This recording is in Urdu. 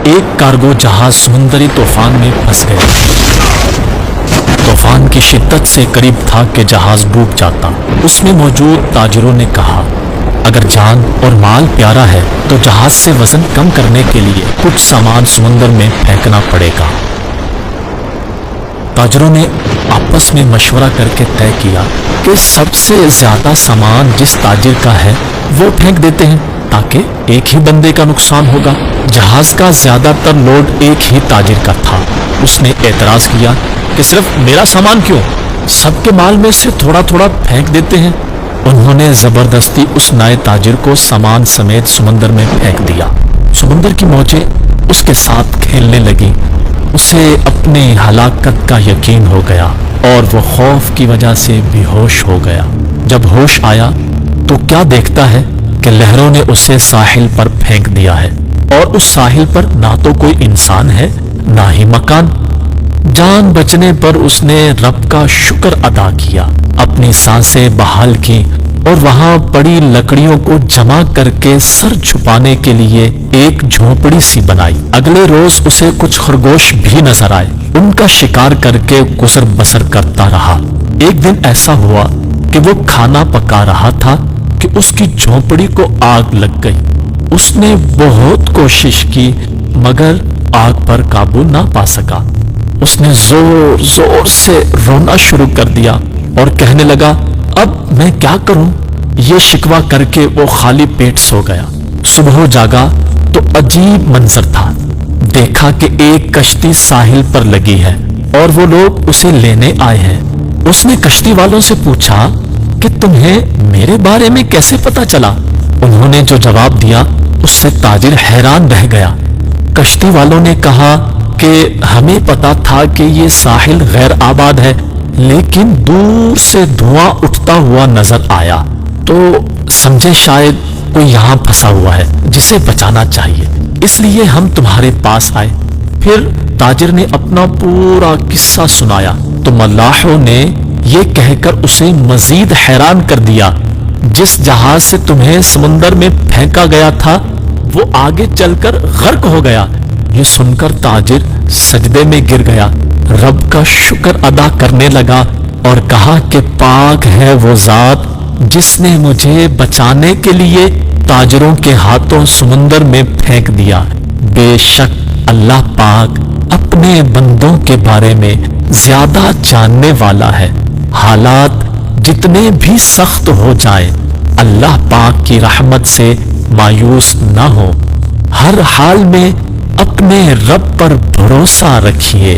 ایک کارگو جہاز سمندری طوفان میں پھنس گیا۔ طوفان کی شدت سے قریب تھا کہ جہاز ڈوب جاتا۔ اس میں موجود تاجروں نے کہا، اگر جان اور مال پیارا ہے تو جہاز سے وزن کم کرنے کے لیے کچھ سامان سمندر میں پھینکنا پڑے گا۔ تاجروں نے آپس میں مشورہ کر کے طے کیا کہ سب سے زیادہ سامان جس تاجر کا ہے وہ پھینک دیتے ہیں تاکہ ایک ہی بندے کا نقصان ہوگا۔ جہاز کا زیادہ تر لوڈ ایک ہی تاجر کا تھا۔ اس نے اعتراض کیا کہ صرف میرا سامان کیوں، سب کے مال میں سے تھوڑا تھوڑا پھینک دیتے ہیں۔ انہوں نے زبردستی اس نئے تاجر کو سامان سمیت سمندر میں پھینک دیا۔ سمندر کی موجیں اس کے ساتھ کھیلنے لگیں۔ اسے اپنی ہلاکت کا یقین ہو گیا اور وہ خوف کی وجہ سے بے ہوش ہو گیا۔ جب ہوش آیا تو کیا دیکھتا ہے کہ لہروں نے اسے ساحل پر پھینک دیا ہے، اور اس ساحل پر نہ تو کوئی انسان ہے نہ ہی مکان۔ جان بچنے پر اس نے رب کا شکر ادا کیا، اپنی سانسیں بحال کی اور وہاں پڑی لکڑیوں کو جمع کر کے سر چھپانے کے لیے ایک جھونپڑی سی بنائی۔ اگلے روز اسے کچھ خرگوش بھی نظر آئے، ان کا شکار کر کے گزر بسر کرتا رہا۔ ایک دن ایسا ہوا کہ وہ کھانا پکا رہا تھا کہ اس کی جھونپڑی کو آگ لگ گئی۔ اس نے بہت کوشش کی مگر آگ پر قابو نہ پا سکا۔ اس نے زور زور سے رونا شروع کر دیا اور کہنے لگا، اب میں کیا کروں؟ یہ شکوہ کر کے وہ خالی پیٹ سو گیا۔ صبح جاگا تو عجیب منظر تھا۔ دیکھا کہ ایک کشتی ساحل پر لگی ہے اور وہ لوگ اسے لینے آئے ہیں۔ اس نے کشتی والوں سے پوچھا کہ تمہیں میرے بارے میں کیسے پتا چلا؟ انہوں نے جو جواب دیا اس سے تاجر حیران رہ گیا۔ کشتی والوں نے کہا کہ ہمیں پتا تھا کہ یہ ساحل غیر آباد ہے، لیکن دور سے دھواں اٹھتا ہوا نظر آیا تو سمجھے شاید کوئی یہاں پھنسا ہوا ہے جسے بچانا چاہیے، اس لیے ہم تمہارے پاس آئے۔ پھر تاجر نے اپنا پورا قصہ سنایا تو ملاحوں نے یہ کہہ کر اسے مزید حیران کر دیا، جس جہاز سے تمہیں سمندر میں پھینکا گیا تھا وہ آگے چل کر غرق ہو گیا۔ یہ سن کر تاجر سجدے میں گر گیا، رب کا شکر ادا کرنے لگا اور کہا کہ پاک ہے وہ ذات جس نے مجھے بچانے کے لیے تاجروں کے ہاتھوں سمندر میں پھینک دیا۔ بے شک اللہ پاک اپنے بندوں کے بارے میں زیادہ جاننے والا ہے۔ حالات جتنے بھی سخت ہو جائیں، اللہ پاک کی رحمت سے مایوس نہ ہو، ہر حال میں اپنے رب پر بھروسہ رکھیے۔